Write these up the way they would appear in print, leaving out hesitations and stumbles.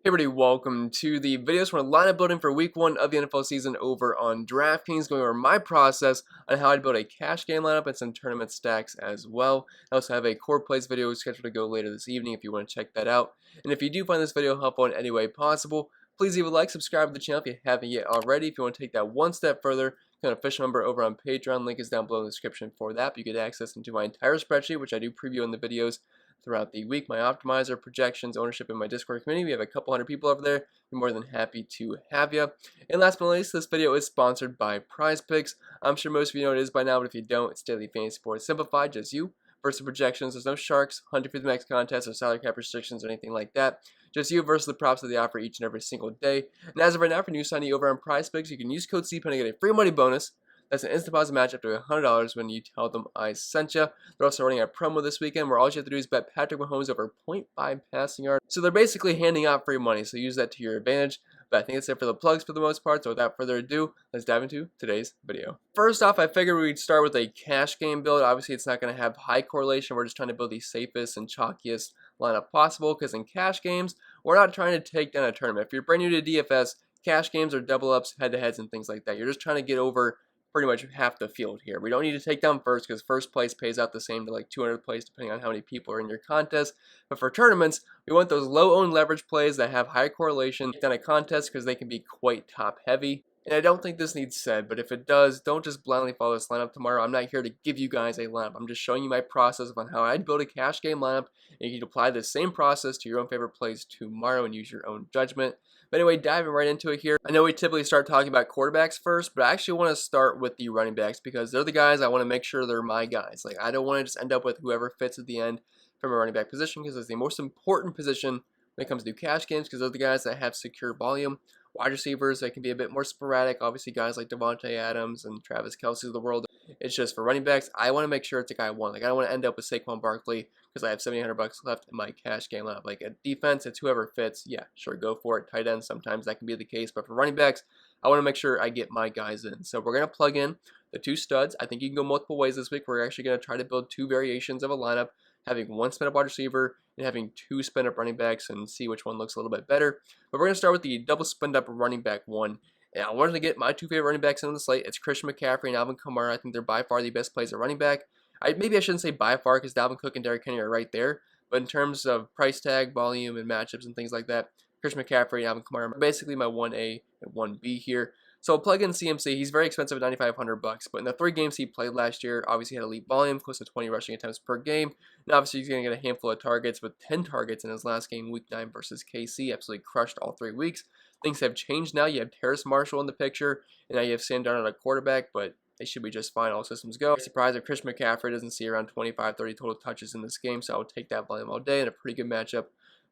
Hey everybody, welcome to the videos for lineup building for week 1 of the NFL season over on DraftKings, going over my process on how to build a cash game lineup and some tournament stacks as well. I also have a core plays video scheduled to go later this evening if you want to check that out. And if you do find this video helpful in any way possible, please leave a like, subscribe to the channel if you haven't yet already. If you want to take that one step further, become an official member over on Patreon. Link is down below in the description for that. You get access into my entire spreadsheet, which I do preview in the videos throughout the week. My optimizer, projections, ownership in my Discord community. We have a couple hundred people over there. We're more than happy to have you. And last but not least, this video is sponsored by Prize Picks. I'm sure most of you know what it is by now, but if you don't, it's daily fantasy sports simplified, just you versus projections. There's no sharks, 150 max contests, or salary cap restrictions or anything like that. Just you versus the props that they offer each and every single day. And as of right now, for new signee over on Prize Picks, you can use code CPENN to get a free money bonus. That's an instant deposit match up to $100 when you tell them I sent you. They're also running a promo this weekend where all you have to do is bet Patrick Mahomes over 0.5 passing yards. So they're basically handing out free money, so use that to your advantage. But I think that's it for the plugs for the most part, so without further ado, let's dive into today's video. First off, I figured we'd start with a cash game build. Obviously, it's not going to have high correlation. We're just trying to build the safest and chalkiest lineup possible, because in cash games, we're not trying to take down a tournament. If you're brand new to DFS, cash games are double ups, head-to-heads, and things like that. You're just trying to get over pretty much half the field here. We don't need to take down first, because first place pays out the same to like 200 place depending on how many people are in your contest. But for tournaments, we want those low owned leverage plays that have high correlation in a contest, because they can be quite top heavy. And I don't think this needs said, but if it does, don't just blindly follow this lineup tomorrow. I'm not here to give you guys a lineup. I'm just showing you my process on how I'd build a cash game lineup, and you can apply the same process to your own favorite plays tomorrow and use your own judgment. But anyway, diving right into it here. I know we typically start talking about quarterbacks first, but I actually want to start with the running backs, because they're the guys I want to make sure they're my guys. Like, I don't want to just end up with whoever fits at the end from a running back position, because it's the most important position when it comes to cash games, because they're the guys that have secure volume. Wide receivers, they can be a bit more sporadic. Obviously, guys like Devontae Adams and Travis Kelce of the world. It's just for running backs, I want to make sure it's a guy I want. Like, I don't want to end up with Saquon Barkley because I have $700 left in my cash game lineup. Like, at defense, it's whoever fits. Yeah, sure, go for it. Tight end, sometimes that can be the case. But for running backs, I want to make sure I get my guys in. So we're going to plug in the two studs. I think you can go multiple ways this week. We're actually going to try to build two variations of a lineup, having one spin-up wide receiver and having two spin-up running backs, and see which one looks a little bit better. But we're going to start with the double spin-up running back one. And I wanted to get my two favorite running backs in on the slate. It's Christian McCaffrey and Alvin Kamara. I think they're by far the best plays at running back. Maybe I shouldn't say by far, because Dalvin Cook and Derrick Henry are right there. But in terms of price tag, volume, and matchups and things like that, Christian McCaffrey and Alvin Kamara are basically my 1A and 1B here. So I'll plug in CMC. He's very expensive at $9,500, but in the 3 games he played last year, obviously he had elite volume, close to 20 rushing attempts per game. And obviously he's going to get a handful of targets, with 10 targets in his last game, Week 9 versus KC. Absolutely crushed all 3 weeks. Things have changed now. You have Terrace Marshall in the picture, and now you have Sam Darnold at quarterback, but they should be just fine. All systems go. I'm surprised if Christian McCaffrey doesn't see around 25, 30 total touches in this game, so I would take that volume all day, and a pretty good matchup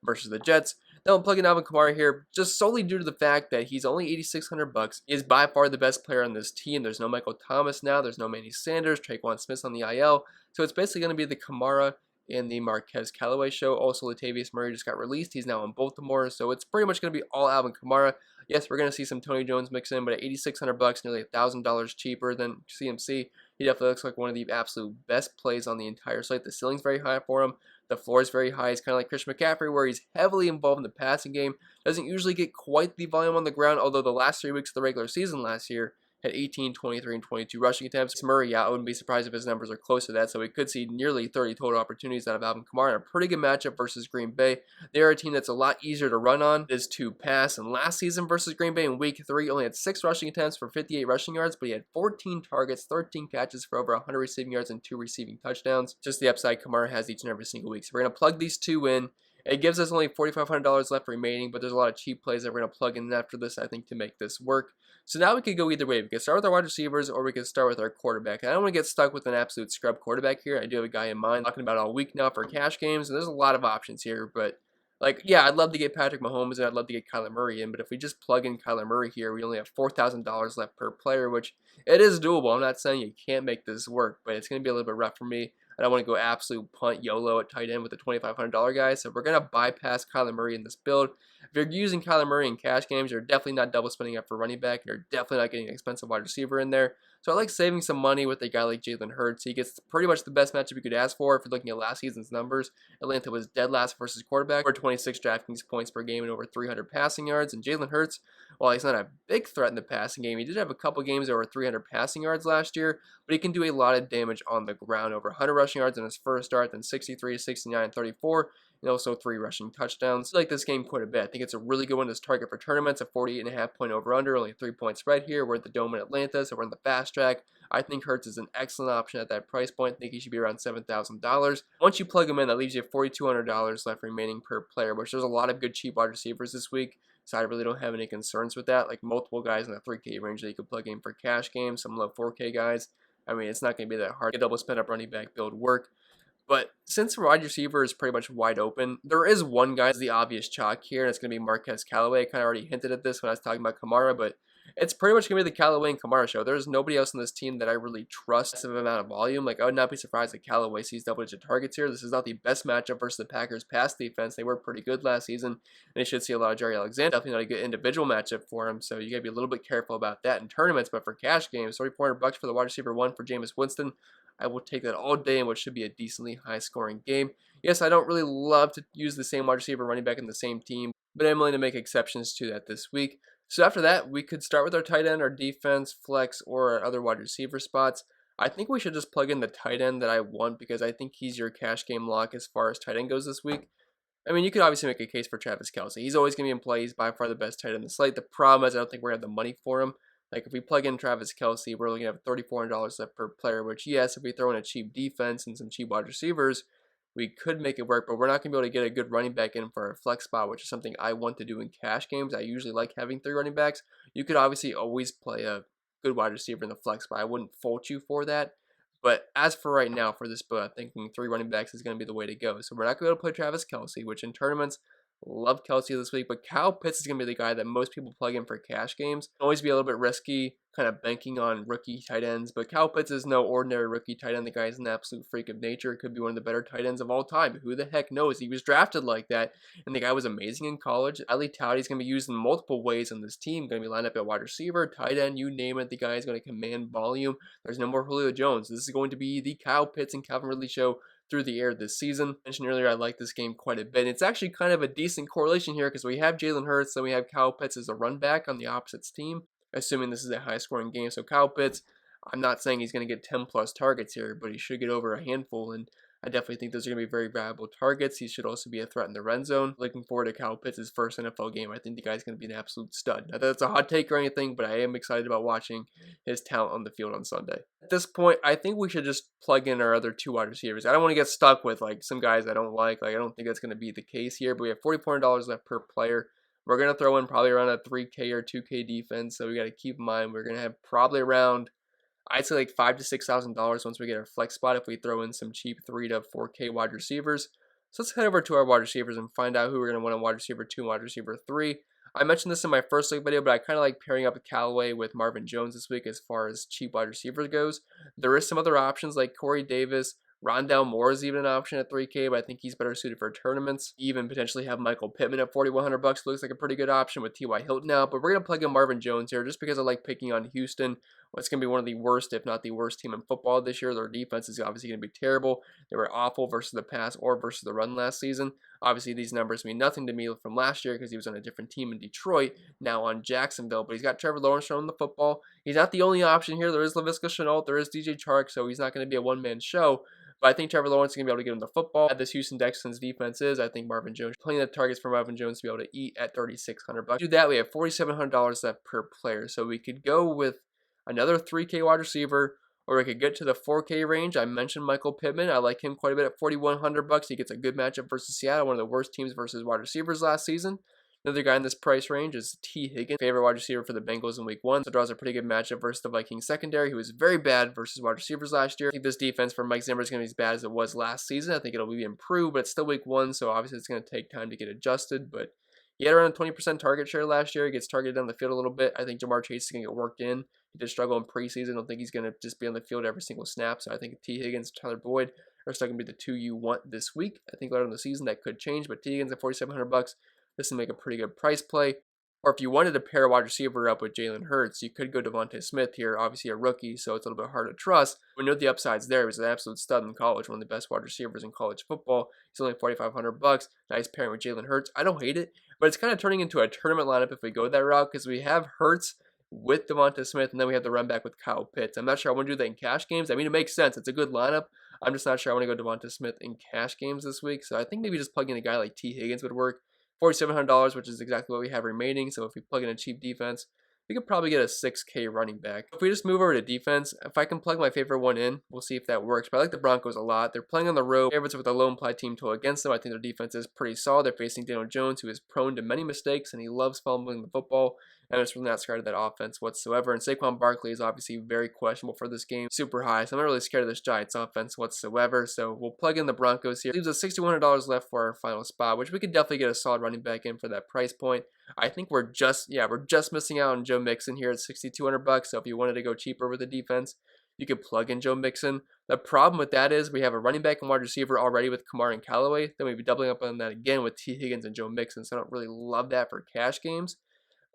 versus the Jets. Now I'm plugging Alvin Kamara here just solely due to the fact that he's only $8,600. He is by far the best player on this team. There's no Michael Thomas now. There's no Manny Sanders. Traquan Smith's on the IL. So it's basically going to be the Kamara and the Marquez Callaway show. Also, Latavius Murray just got released. He's now in Baltimore. So it's pretty much going to be all Alvin Kamara. Yes, we're going to see some Tony Jones mix in, but at $8,600, nearly $1,000 cheaper than CMC, he definitely looks like one of the absolute best plays on the entire slate. The ceiling's very high for him. The floor is very high. He's kind of like Christian McCaffrey, where he's heavily involved in the passing game. Doesn't usually get quite the volume on the ground, although the last 3 weeks of the regular season last year had 18, 23, and 22 rushing attempts. Murray, yeah, I wouldn't be surprised if his numbers are close to that, so we could see nearly 30 total opportunities out of Alvin Kamara. A pretty good matchup versus Green Bay. They are a team that's a lot easier to run on, is to pass. And last season versus Green Bay in Week 3, only had 6 rushing attempts for 58 rushing yards, but he had 14 targets, 13 catches for over 100 receiving yards, and 2 receiving touchdowns. Just the upside Kamara has each and every single week. So we're going to plug these two in. It gives us only $4,500 left remaining, but there's a lot of cheap plays that we're going to plug in after this, I think, to make this work. So now we could go either way. We could start with our wide receivers, or we could start with our quarterback. And I don't want to get stuck with an absolute scrub quarterback here. I do have a guy in mind, talking about all week now for cash games, and there's a lot of options here. But, like, yeah, I'd love to get Patrick Mahomes, and I'd love to get Kyler Murray in, but if we just plug in Kyler Murray here, we only have $4,000 left per player, which it is doable. I'm not saying you can't make this work, but it's going to be a little bit rough for me. I don't want to go absolute punt YOLO at tight end with a $2,500 guy, so we're going to bypass Kyler Murray in this build. If you're using Kyler Murray in cash games, you're definitely not double spending up for running back. You're definitely not getting an expensive wide receiver in there. So I like saving some money with a guy like Jalen Hurts. He gets pretty much the best matchup you could ask for if you're looking at last season's numbers. Atlanta was dead last versus quarterback, over 26 DraftKings points per game and over 300 passing yards. And Jalen Hurts, while he's not a big threat in the passing game, he did have a couple games over 300 passing yards last year, but he can do a lot of damage on the ground. Over 100 rushing yards in his first start, then 63, 69, 34, and also 3 rushing touchdowns. I like this game quite a bit. I think it's a really good one to target for tournaments. A 48.5 point over-under, only a 3-point spread here. We're at the Dome in Atlanta, so we're in the fast track. I think Hurts is an excellent option at that price point. I think he should be around $7,000. Once you plug him in, that leaves you $4,200 left remaining per player, which there's a lot of good cheap wide receivers this week. So I really don't have any concerns with that. Like multiple guys in the 3K range that you could plug in for cash games. Some low 4K guys. I mean, it's not going to be that hard to double spend up running back build work. But since wide receiver is pretty much wide open, there is one guy that's the obvious chalk here, and it's going to be Marquez Callaway. I kind of already hinted at this when I was talking about Kamara, but it's pretty much going to be the Callaway and Kamara show. There's nobody else on this team that I really trust a amount of volume. Like, I would not be surprised if Callaway sees double-digit targets here. This is not the best matchup versus the Packers' pass defense. They were pretty good last season, and they should see a lot of Jerry Alexander. Definitely not a good individual matchup for him, so you got to be a little bit careful about that in tournaments. But for cash games, $3,400 for the wide receiver 1 for Jameis Winston. I will take that all day in what should be a decently high-scoring game. Yes, I don't really love to use the same wide receiver running back in the same team, but I'm willing to make exceptions to that this week. So after that, we could start with our tight end, our defense, flex, or our other wide receiver spots. I think we should just plug in the tight end that I want because I think he's your cash game lock as far as tight end goes this week. I mean, you could obviously make a case for Travis Kelce. He's always going to be in play. He's by far the best tight end in the slate. The problem is I don't think we're going to have the money for him. Like, if we plug in Travis Kelce, we're looking at $3,400 left per player, which, yes, if we throw in a cheap defense and some cheap wide receivers, we could make it work, but we're not going to be able to get a good running back in for our flex spot, which is something I want to do in cash games. I usually like having 3 running backs. You could obviously always play a good wide receiver in the flex spot. I wouldn't fault you for that. But as for right now, for this build, I'm thinking 3 running backs is going to be the way to go. So we're not going to play Travis Kelce, which in tournaments, love Kelce this week, but Kyle Pitts is going to be the guy that most people plug in for cash games. Always be a little bit risky, kind of banking on rookie tight ends, but Kyle Pitts is no ordinary rookie tight end. The guy is an absolute freak of nature. Could be one of the better tight ends of all time. Who the heck knows? He was drafted like that, and the guy was amazing in college. Ali Tauti is going to be used in multiple ways on this team. Going to be lined up at wide receiver, tight end, you name it. The guy is going to command volume. There's no more Julio Jones. This is going to be the Kyle Pitts and Calvin Ridley show through the air this season. I mentioned earlier I like this game quite a bit. It's actually kind of a decent correlation here because we have Jalen Hurts and we have Kyle Pitts as a run back on the opposite team, assuming this is a high scoring game. So Kyle Pitts, I'm not saying he's going to get 10 plus targets here, but he should get over a handful, and I definitely think those are going to be very valuable targets. He should also be a threat in the red zone. Looking forward to Kyle Pitts' first NFL game. I think the guy's going to be an absolute stud. Not that it's a hot take or anything, but I am excited about watching his talent on the field on Sunday. At this point, I think we should just plug in our other 2 wide receivers. I don't want to get stuck with like some guys I don't like. I don't think that's going to be the case here, but we have $4,400 left per player. We're going to throw in probably around a 3K or 2K defense, so we got to keep in mind we're going to have probably around, I'd say like $5,000 to $6,000 once we get our flex spot if we throw in some cheap 3 to 4K wide receivers. So let's head over to our wide receivers and find out who we're going to want on wide receiver 2 and wide receiver 3. I mentioned this in my first look video, but I kind of like pairing up Callaway with Marvin Jones this week as far as cheap wide receivers goes. There is some other options like Corey Davis. Rondale Moore is even an option at 3K, but I think he's better suited for tournaments. Even potentially have Michael Pittman at $4,100. Looks like a pretty good option with T.Y. Hilton out, but we're going to plug in Marvin Jones here just because I like picking on Houston. It's going to be one of the worst, if not the worst team in football this year. Their defense is obviously going to be terrible. They were awful versus the pass or versus the run last season. Obviously, these numbers mean nothing to me from last year because he was on a different team in Detroit, now on Jacksonville. But he's got Trevor Lawrence throwing the football. He's not the only option here. There is Laviska Shenault. There is DJ Chark, so he's not going to be a one-man show. But I think Trevor Lawrence is going to be able to get him the football. At this Houston Texans defense is, I think Marvin Jones, plenty of targets for Marvin Jones to be able to eat at $3,600. To do that, we have $4,700 left per player. So we could go with another 3K wide receiver, or we could get to the 4K range. I mentioned Michael Pittman. I like him quite a bit at $4,100. He gets a good matchup versus Seattle, one of the worst teams versus wide receivers last season. Another guy in this price range is T. Higgins, favorite wide receiver for the Bengals in week 1. So draws a pretty good matchup versus the Vikings secondary, who was very bad versus wide receivers last year. I think this defense for Mike Zimmer is going to be as bad as it was last season. I think it'll be improved, but it's still week 1, so obviously it's going to take time to get adjusted. But he had around a 20% target share last year. He gets targeted down the field a little bit. I think Jamar Chase is going to get worked in. He did struggle in preseason. I don't think he's going to just be on the field every single snap. So I think T. Higgins, Tyler Boyd are still going to be the 2 you want this week. I think later in the season that could change, but T. Higgins at $4,700. this will make a pretty good price play. Or if you wanted to pair a wide receiver up with Jalen Hurts, you could go Devontae Smith here, obviously a rookie, so it's a little bit hard to trust. We know the upside's there. He was an absolute stud in college, one of the best wide receivers in college football. He's only $4,500. Nice pairing with Jalen Hurts. I don't hate it, but it's kind of turning into a tournament lineup if we go that route, because we have Hurts with Devontae Smith, and then we have the run back with Kyle Pitts. I'm not sure I want to do that in cash games. I mean, it makes sense. It's a good lineup. I'm just not sure I want to go Devontae Smith in cash games this week, so I think maybe just plugging in a guy like T. Higgins would work. $4,700, which is exactly what we have remaining. So if we plug in a cheap defense, we could probably get a 6K running back. If we just move over to defense, if I can plug my favorite one in, we'll see if that works. But I like the Broncos a lot. They're playing on the road. Favorites with a low implied team total against them. I think their defense is pretty solid. They're facing Daniel Jones, who is prone to many mistakes, and he loves fumbling the football. And I'm just really not scared of that offense whatsoever. And Saquon Barkley is obviously very questionable for this game. Super high. So I'm not really scared of this Giants offense whatsoever. So we'll plug in the Broncos here. Leaves us $6,100 left for our final spot, which we could definitely get a solid running back in for that price point. I think we're just missing out on Joe Mixon here at $6,200. So if you wanted to go cheaper with the defense, you could plug in Joe Mixon. The problem with that is we have a running back and wide receiver already with Kamara and Callaway. Then we'd be doubling up on that again with T. Higgins and Joe Mixon. So I don't really love that for cash games.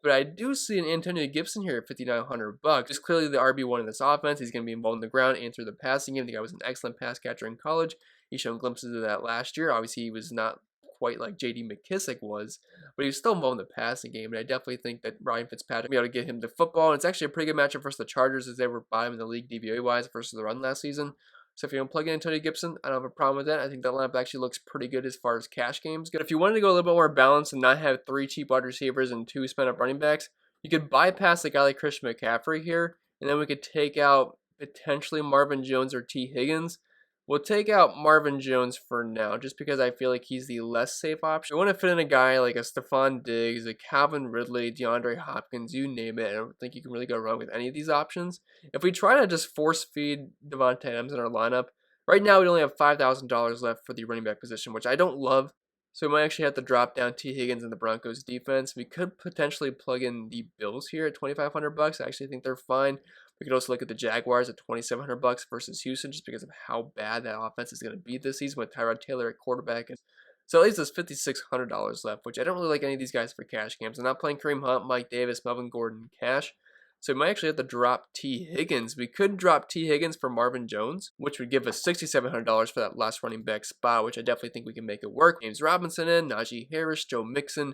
But I do see an Antonio Gibson here at $5,900. Just clearly the RB1 in this offense. He's going to be involved in the ground and through the passing game. The guy was an excellent pass catcher in college. He's shown glimpses of that last year. Obviously, he was not quite like J.D. McKissick was, but he was still involved in the passing game. And I definitely think that Ryan Fitzpatrick will be able to get him the football. And it's actually a pretty good matchup versus the Chargers, as they were bottom in the league DVOA-wise versus the run last season. So if you don't plug in Antonio Gibson, I don't have a problem with that. I think that lineup actually looks pretty good as far as cash games go. If you wanted to go a little bit more balanced and not have 3 cheap wide receivers and 2 spend-up running backs, you could bypass a guy like Christian McCaffrey here, and then we could take out potentially Marvin Jones or T. Higgins. We'll take out Marvin Jones for now, just because I feel like he's the less safe option. I want to fit in a guy like a Stephon Diggs, a Calvin Ridley, DeAndre Hopkins, you name it. I don't think you can really go wrong with any of these options. If we try to just force feed Devontae Adams in our lineup, right now we only have $5,000 left for the running back position, which I don't love. So we might actually have to drop down T. Higgins in the Broncos defense. We could potentially plug in the Bills here at $2,500. I actually think they're fine. We could also look at the Jaguars at $2,700 versus Houston, just because of how bad that offense is going to be this season with Tyrod Taylor at quarterback. So at least there's $5,600 left, which I don't really like any of these guys for cash games. I'm not playing Kareem Hunt, Mike Davis, Melvin Gordon cash. So we might actually have to drop T. Higgins. We could drop T. Higgins for Marvin Jones, which would give us $6,700 for that last running back spot, which I definitely think we can make it work. James Robinson in, Najee Harris, Joe Mixon.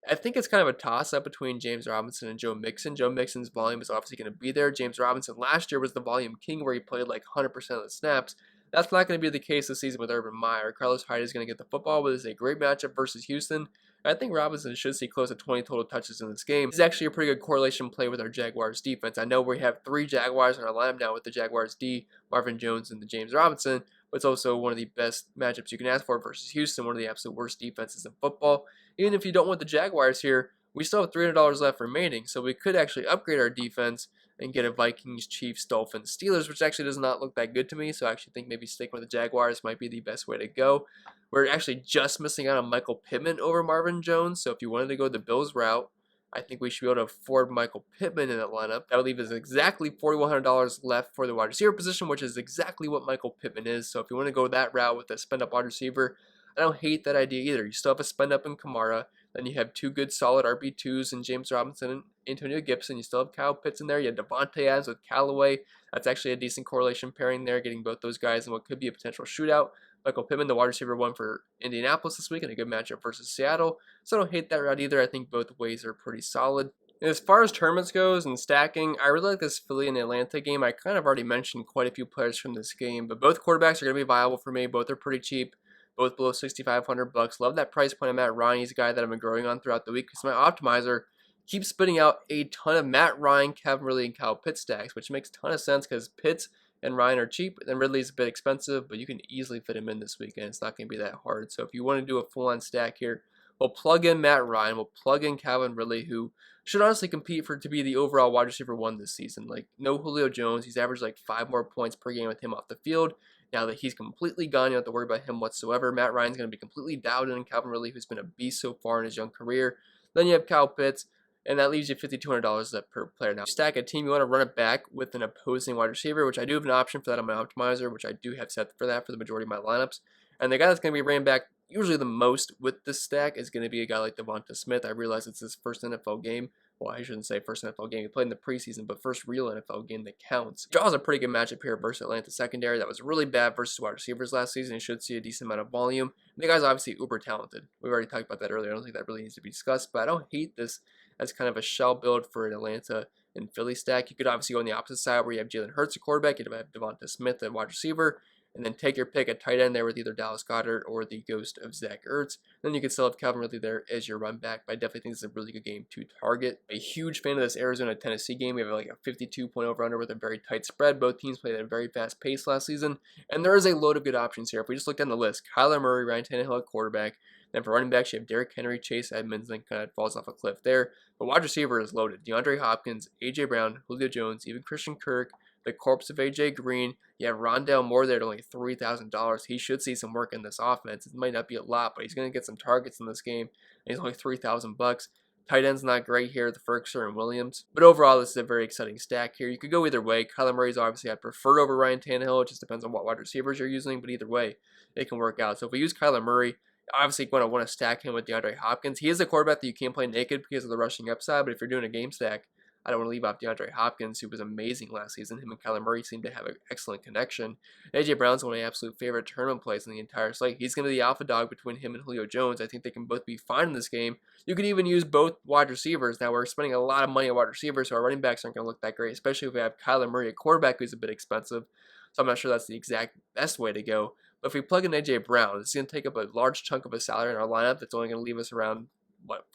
I think it's kind of a toss-up between James Robinson and Joe Mixon. Joe Mixon's volume is obviously going to be there. James Robinson last year was the volume king where he played like 100% of the snaps. That's not going to be the case this season with Urban Meyer. Carlos Hyde is going to get the football, but it's a great matchup versus Houston. I think Robinson should see close to 20 total touches in this game. This is actually a pretty good correlation play with our Jaguars defense. I know we have 3 Jaguars in our lineup now with the Jaguars D, Marvin Jones, and the James Robinson, but it's also one of the best matchups you can ask for versus Houston, one of the absolute worst defenses in football. Even if you don't want the Jaguars here, we still have $300 left remaining, so we could actually upgrade our defense and get a Vikings, Chiefs, Dolphins, Steelers, which actually does not look that good to me, so I actually think maybe sticking with the Jaguars might be the best way to go. We're actually just missing out on Michael Pittman over Marvin Jones, so if you wanted to go the Bills route, I think we should be able to afford Michael Pittman in that lineup. That would leave us exactly $4,100 left for the wide receiver position, which is exactly what Michael Pittman is. So if you want to go that route with a spend-up wide receiver, I don't hate that idea either. You still have a spend-up in Kamara. Then you have 2 good solid RB2s in James Robinson and Antonio Gibson. You still have Kyle Pitts in there. You have Devontae Adams with Callaway. That's actually a decent correlation pairing there, getting both those guys in what could be a potential shootout. Michael Pittman, the wide receiver one for Indianapolis this week, and a good matchup versus Seattle. So I don't hate that route either. I think both ways are pretty solid. And as far as tournaments goes and stacking, I really like this Philly and Atlanta game. I kind of already mentioned quite a few players from this game, but both quarterbacks are going to be viable for me. Both are pretty cheap. Both below $6,500. Love that price point of Matt Ryan. He's a guy that I've been growing on throughout the week because my optimizer keeps spitting out a ton of Matt Ryan, Kevin Ridley, and Kyle Pitts stacks, which makes a ton of sense because Pitts and Ryan are cheap, and Ridley's a bit expensive, but you can easily fit him in this weekend. It's not going to be that hard. So if you want to do a full-on stack here, we'll plug in Matt Ryan. We'll plug in Calvin Ridley, who should honestly compete to be the overall wide receiver 1 this season. Like, no Julio Jones. He's averaged like 5 more points per game with him off the field. Now that he's completely gone, you don't have to worry about him whatsoever. Matt Ryan's going to be completely dialed in Calvin Ridley, who's been a beast so far in his young career. Then you have Kyle Pitts, and that leaves you $5,200 left per player. Now, stack a team, you want to run it back with an opposing wide receiver, which I do have an option for that on my optimizer, which I do have set for that for the majority of my lineups. And the guy that's going to be ran back usually the most with this stack is going to be a guy like Devonta Smith. I realize it's his first NFL game. Well, I shouldn't say first NFL game. He played in the preseason, but first real NFL game that counts. Draws a pretty good matchup here versus Atlanta secondary. That was really bad versus wide receivers last season. He should see a decent amount of volume. And the guy's obviously uber talented. We've already talked about that earlier. I don't think that really needs to be discussed, but I don't hate this as kind of a shell build for an Atlanta and Philly stack. You could obviously go on the opposite side where you have Jalen Hurts at quarterback, you'd have Devonta Smith at wide receiver, and then take your pick at tight end there with either Dallas Goedert or the ghost of Zach Ertz. Then you can still have Calvin Ridley there as your run back, but I definitely think this is a really good game to target. A huge fan of this Arizona-Tennessee game. We have like a 52-point over-under with a very tight spread. Both teams played at a very fast pace last season, and there is a load of good options here. If we just look down the list, Kyler Murray, Ryan Tannehill at quarterback. Then for running backs, you have Derrick Henry, Chase Edmonds, then kind of falls off a cliff there. But wide receiver is loaded. DeAndre Hopkins, A.J. Brown, Julio Jones, even Christian Kirk, the corpse of A.J. Green. You have Rondale Moore there at only $3,000. He should see some work in this offense. It might not be a lot, but he's going to get some targets in this game. And he's only $3,000. Tight end's not great here, the Ferguson and Williams. But overall, this is a very exciting stack here. You could go either way. Kyler Murray's obviously I'd prefer over Ryan Tannehill. It just depends on what wide receivers you're using, but either way, it can work out. So if we use Kyler Murray, obviously going to want to stack him with DeAndre Hopkins. He is a quarterback that you can't play naked because of the rushing upside, but if you're doing a game stack, I don't want to leave off DeAndre Hopkins, who was amazing last season. Him and Kyler Murray seem to have an excellent connection. A.J. Brown's one of my absolute favorite tournament plays in the entire slate. He's going to be the alpha dog between him and Julio Jones. I think they can both be fine in this game. You could even use both wide receivers. Now, we're spending a lot of money on wide receivers, so our running backs aren't going to look that great, especially if we have Kyler Murray, a quarterback who's a bit expensive. So I'm not sure that's the exact best way to go. But if we plug in A.J. Brown, it's going to take up a large chunk of his salary in our lineup. That's only going to leave us around,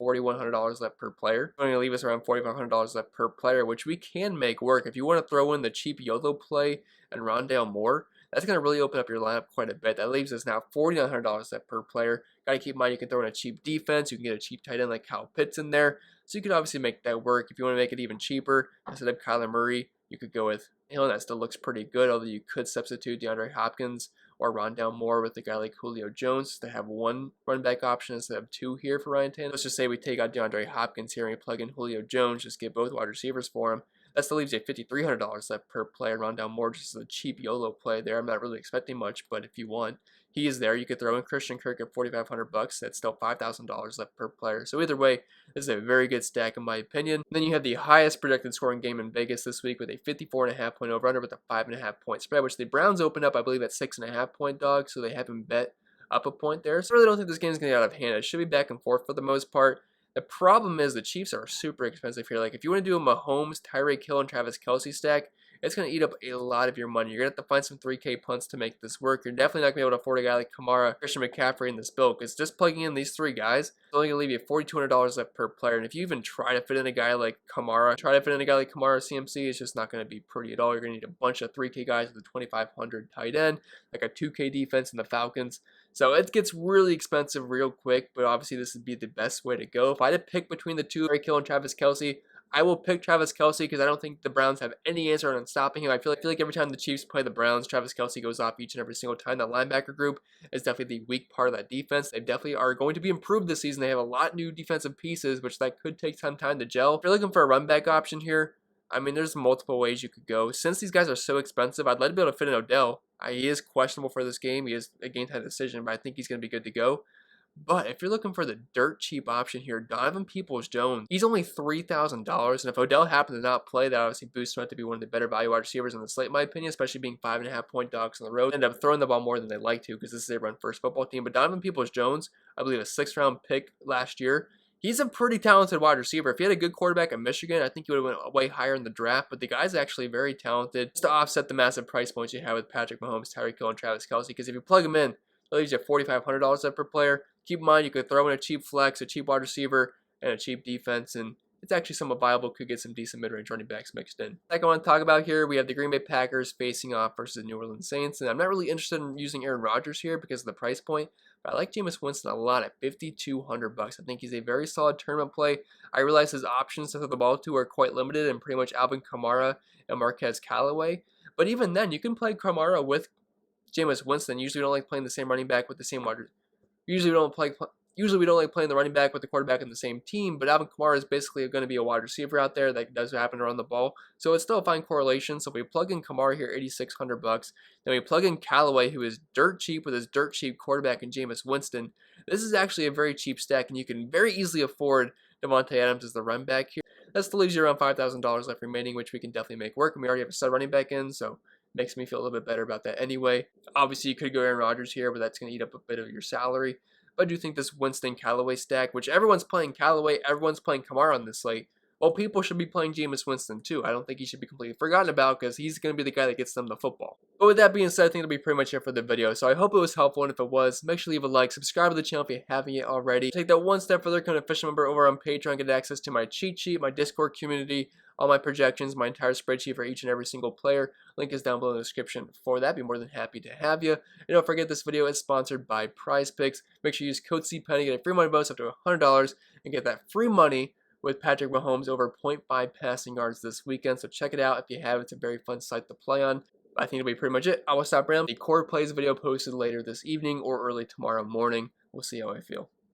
$4,100 left per player. It's going to leave us around $4,500 left per player, which we can make work. If you want to throw in the cheap YOLO play and Rondale Moore, that's going to really open up your lineup quite a bit. That leaves us now $4,900 left per player. Got to keep in mind you can throw in a cheap defense. You can get a cheap tight end like Kyle Pitts in there. So you could obviously make that work. If you want to make it even cheaper, instead of Kyler Murray, you could go with Hill. That still looks pretty good, although you could substitute DeAndre Hopkins or Rondale Moore with a guy like Julio Jones to have one running back option instead of two here for Ryan Tannehill. Let's just say we take out DeAndre Hopkins here and we plug in Julio Jones, just get both wide receivers for him. That still leaves you $5,300 left per player. Rondale Moore just is a cheap YOLO play there. I'm not really expecting much, but if you want, he is there. You could throw in Christian Kirk at $4,500. That's still $5,000 left per player. So either way, this is a very good stack in my opinion. Then you have the highest projected scoring game in Vegas this week with a 54.5 point over-under with a 5.5 point spread, which the Browns opened up, I believe, at 6.5 point dog, so they haven't bet up a point there. So I really don't think this game is going to get out of hand. It should be back and forth for the most part. The problem is the Chiefs are super expensive here. Like if you want to do a Mahomes, Tyreek Hill, and Travis Kelce stack, it's going to eat up a lot of your money. You're going to have to find some 3K punts to make this work. You're definitely not going to be able to afford a guy like Kamara, Christian McCaffrey in this build, because just plugging in these three guys is only going to leave you $4,200 left per player. And if you even try to fit in a guy like Kamara, CMC, it's just not going to be pretty at all. You're going to need a bunch of 3K guys with a 2,500 tight end, like a 2K defense in the Falcons. So it gets really expensive real quick, but obviously this would be the best way to go. If I had to pick between the two, Tyreek Hill and Travis Kelce, I will pick Travis Kelce because I don't think the Browns have any answer on stopping him. I feel like every time the Chiefs play the Browns, Travis Kelce goes off each and every single time. That linebacker group is definitely the weak part of that defense. They definitely are going to be improved this season. They have a lot of new defensive pieces, which that could take some time to gel. If you're looking for a run back option here, I mean, there's multiple ways you could go. Since these guys are so expensive, I'd like to be able to fit in Odell. He is questionable for this game. He is a game-time decision, but I think he's going to be good to go. But if you're looking for the dirt cheap option here, Donovan Peoples-Jones, he's only $3,000. And if Odell happens to not play, that obviously boosts him up to be one of the better value wide receivers in the slate, in my opinion, especially being 5.5 point dogs on the road. End up throwing the ball more than they like to because this is a run-first football team. But Donovan Peoples-Jones, I believe a 6th-round pick last year, he's a pretty talented wide receiver. If he had a good quarterback at Michigan, I think he would have went way higher in the draft. But the guy's actually very talented. Just to offset the massive price points you have with Patrick Mahomes, Tyreek Hill, and Travis Kelce. Because if you plug him in, that leaves you $4,500 left per player. Keep in mind, you could throw in a cheap flex, a cheap wide receiver, and a cheap defense, and it's actually somewhat viable. Could get some decent mid-range running backs mixed in. Like I want to talk about here, we have the Green Bay Packers facing off versus the New Orleans Saints, and I'm not really interested in using Aaron Rodgers here because of the price point, but I like Jameis Winston a lot at $5,200. I think he's a very solid tournament play. I realize his options to throw the ball to are quite limited, and pretty much Alvin Kamara and Marquez Callaway, but even then, you can play Kamara with Jameis Winston. Usually we don't like playing the same running back with the same wide receiver. Usually we don't like playing the running back with the quarterback in the same team, but Alvin Kamara is basically going to be a wide receiver out there that does happen to run the ball. So it's still a fine correlation. So if we plug in Kamara here, $8,600, then we plug in Callaway, who is dirt cheap with his dirt cheap quarterback in Jameis Winston, this is actually a very cheap stack, and you can very easily afford Devontae Adams as the run back here. That still leaves you around $5,000 left remaining, which we can definitely make work, and we already have a stud running back in, so makes me feel a little bit better about that anyway. Obviously, you could go Aaron Rodgers here, but that's going to eat up a bit of your salary. But I do think this Winston Callaway stack, which everyone's playing Callaway, everyone's playing Kamara on this slate, well, people should be playing Jameis Winston too. I don't think he should be completely forgotten about because he's going to be the guy that gets them the football. But with that being said, I think that'll be pretty much it for the video. So I hope it was helpful, and if it was, make sure to leave a like, subscribe to the channel if you haven't yet already. Take that one step further, become an official member over on Patreon, get access to my cheat sheet, my Discord community, all my projections, my entire spreadsheet for each and every single player. Link is down below in the description for that. Be more than happy to have you. And don't forget, this video is sponsored by PrizePicks. Make sure you use code CPenny, get a free money bonus up to $100, and get that free money with Patrick Mahomes over 0.5 passing yards this weekend. So check it out if you have. It's a very fun site to play on. I think it'll be pretty much it. I will stop rambling. The core plays video posted later this evening or early tomorrow morning. We'll see how I feel.